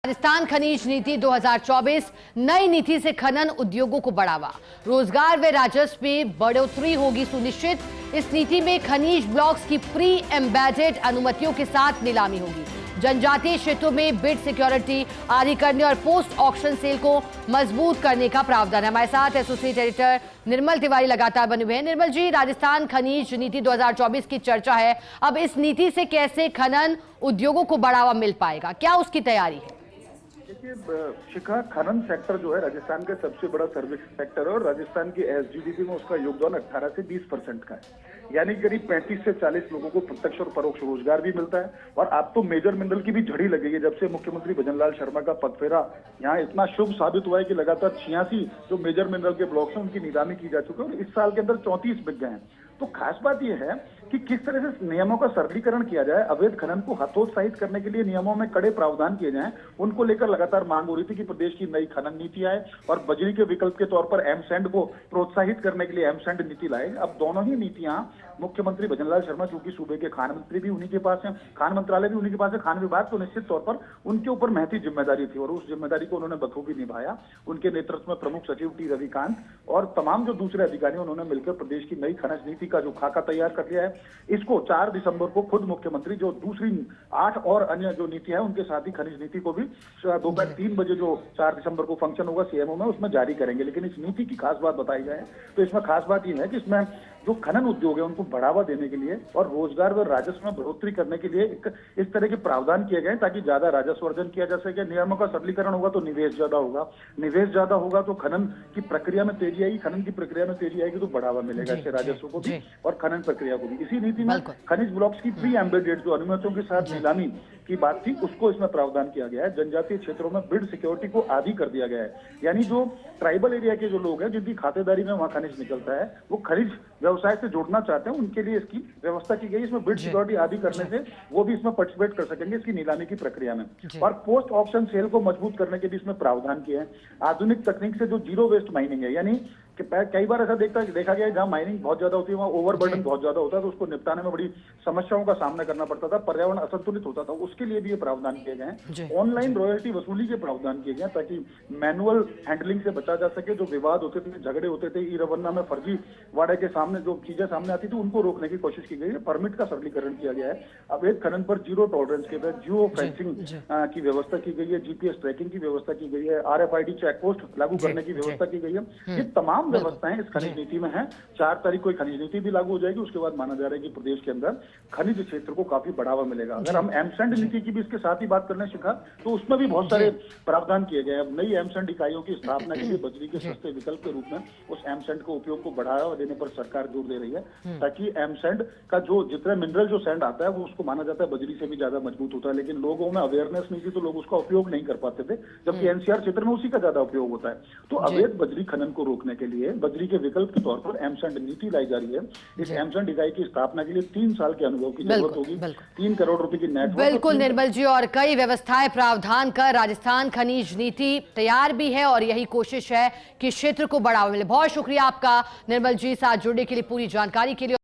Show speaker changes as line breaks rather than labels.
राजस्थान खनिज नीति 2024 नई नीति से खनन उद्योगों को बढ़ावा, रोजगार व राजस्व में बढ़ोतरी होगी सुनिश्चित। इस नीति में खनिज ब्लॉक्स की प्री एम्बेडेड अनुमतियों के साथ नीलामी होगी। जनजातीय क्षेत्रों में बिड सिक्योरिटी आदि करने और पोस्ट ऑक्शन सेल को मजबूत करने का प्रावधान है। हमारे साथ एसोसिएट एडिटर निर्मल तिवारी लगातार बने हुए हैं। निर्मल जी, राजस्थान खनिज नीति 2024 की चर्चा है। अब इस नीति से कैसे खनन उद्योगों को बढ़ावा मिल पाएगा, क्या उसकी तैयारी है?
देखिए शिखा, खनन सेक्टर जो है राजस्थान का सबसे बड़ा सर्विस सेक्टर है और राजस्थान की एसजीडीपी में उसका योगदान 18 से 20% का है। यानी करीब 35 से 40 लोगों को प्रत्यक्ष और परोक्ष रोजगार भी मिलता है। और अब तो मेजर मिनरल की भी झड़ी लगी है। जब से मुख्यमंत्री भजनलाल शर्मा का पगफेरा यहाँ इतना शुभ साबित हुआ है कि लगातार 86 जो मेजर मिनरल के ब्लॉक्स हैं उनकी नीलामी की जा चुकी है और इस साल के अंदर 34 बिक गए हैं। तो खास बात यह है कि किस तरह से नियमों का सरलीकरण किया जाए, अवैध खनन को हतोत्साहित करने के लिए नियमों में कड़े प्रावधान किए जाएं। उनको लेकर लगातार मांग हो रही थी कि प्रदेश की नई खनन नीति आए और बजरी के विकल्प के तौर पर एमसैंड को प्रोत्साहित करने के लिए एमसैंड नीति लाए। अब दोनों ही नीतियां मुख्यमंत्री भजनलाल शर्मा, चूंकि सूबे के खान मंत्री भी उन्हीं के पास है, खान मंत्रालय भी उन्हीं के पास है, खान विभाग, तो निश्चित तौर पर उनके ऊपर महती जिम्मेदारी थी और उस जिम्मेदारी को उन्होंने बखूबी निभाया। उनके नेतृत्व में प्रमुख सचिव टी रविकांत और तमाम जो दूसरे अधिकारी उन्होंने मिलकर प्रदेश की नई खनिज नीति का जो खाका तैयार कर लिया है। इसको 4 दिसंबर को खुद मुख्यमंत्री जो दूसरी 8 और अन्य जो नीति है उनके साथ ही खनिज नीति को भी दोपहर 3 बजे जो 4 दिसंबर को फंक्शन होगा सीएमओ में, उसमें जारी करेंगे। लेकिन इस नीति की खास बात बताई जाए तो इसमें खास बात यह है कि इसमें जो खनन उद्योग है उनको बढ़ावा देने के लिए और रोजगार व राजस्व में बढ़ोतरी करने के लिए इस तरह के प्रावधान किए गए ताकि ज्यादा राजस्व अर्जन किया जा सके। नियमों का सरलीकरण होगा तो निवेश ज्यादा होगा, निवेश ज्यादा होगा तो खनन की प्रक्रिया में तेजी आएगी, खनन की प्रक्रिया में तेजी आएगी तो बढ़ावा मिलेगा इससे राजस्व को भी और खनन प्रक्रिया को भी। इसी नीति में खनिज ब्लॉक्स की प्री एम्बेडेड जो अनुमतियों के साथ नीलामी की बात थी उसको इसमें प्रावधान किया गया है। जनजातीय क्षेत्रों में बिड सिक्योरिटी को आदि कर दिया गया है। यानी जो ट्राइबल एरिया के जो लोग हैं जिनकी खातेदारी में वहां खनिज निकलता है वो खनिज व्यवसाय से जुड़ना चाहते हैं, उनके लिए इसकी व्यवस्था की गई। इसमें बिड सिक्योरिटी आदि करने से वो भी इसमें पार्टिसिपेट कर सकेंगे इसकी नीलामी की प्रक्रिया में। और पोस्ट ऑक्शन सेल को मजबूत करने के भी इसमें प्रावधान किए हैं। आधुनिक तकनीक से जो जीरो वेस्ट माइनिंग है, यानी कि कई बार ऐसा देखा गया है जहां माइनिंग बहुत ज्यादा होती है वहां ओवरबर्डन बहुत ज्यादा होता है, तो उसको निपटाने में बड़ी समस्याओं का सामना करना पड़ता था, पर्यावरण असंतुलित होता था। उसके लिए भी ये प्रावधान किए गए हैं। ऑनलाइन रॉयल्टी वसूली के प्रावधान किए गए ताकि मैनुअल हैंडलिंग से बचा जा सके। जो विवाद होते थे, झगड़े होते थे, ई रवन्ना में फर्जी वाड़े के सामने जो चीजें सामने आती थी उनको रोकने की कोशिश की गई है। परमिट का सरलीकरण किया गया है। अवैध खनन पर जीरो टॉलरेंस के तहत जियो फेंसिंग की व्यवस्था की गई है, जीपीएस ट्रैकिंग की व्यवस्था की गई है, RFID चेक पोस्ट लागू करने की व्यवस्था की गई है। ये तमाम व्यवस्थाएं इस खनिज नीति में है। 4 तारीख को खनिज नीति भी लागू हो जाएगी। उसके बाद माना जा रहा है कि प्रदेश के अंदर खनिज क्षेत्र को काफी बढ़ावा मिलेगा। अगर हम एमसैंड नीति की भी इसके साथ ही बात करने सीखा तो उसमें भी बहुत सारे प्रावधान किए गए हैं। नई एमसैंड इकाइयों की स्थापना के लिए बजरी के सस्ते विकल्प के रूप में उस एमसैंड के उपयोग को बढ़ावा देने पर सरकार जोर दे रही है ताकि एमसैंड का जो जितना मिनरल जो सैंड आता है वो उसको माना जाता है बजरी से भी ज्यादा मजबूत होता है। लेकिन लोगों में अवेयरनेस नहीं थी तो लोग उसका उपयोग नहीं कर पाते थे, जबकि एनसीआर क्षेत्र में उसी का ज्यादा उपयोग होता है। तो अवैध बजरी खनन को रोकने के लिए बजरी के विकल्प के तौर पर एमसैंड नीति लाई जा रही है। इस एमसैंड इकाई की स्थापना के लिए 3 साल के अनुभव की जरूरत होगी। 3 करोड़ रुपए की नेट।
बिल्कुल निर्मल जी, और कई व्यवस्थाएं प्रावधान कर राजस्थान खनिज नीति तैयार भी है और यही कोशिश है कि क्षेत्र को बढ़ावा मिले। बहुत शुक्रिया आपका निर्मल जी, साथ जुड़ने के लिए, पूरी जानकारी के लिए।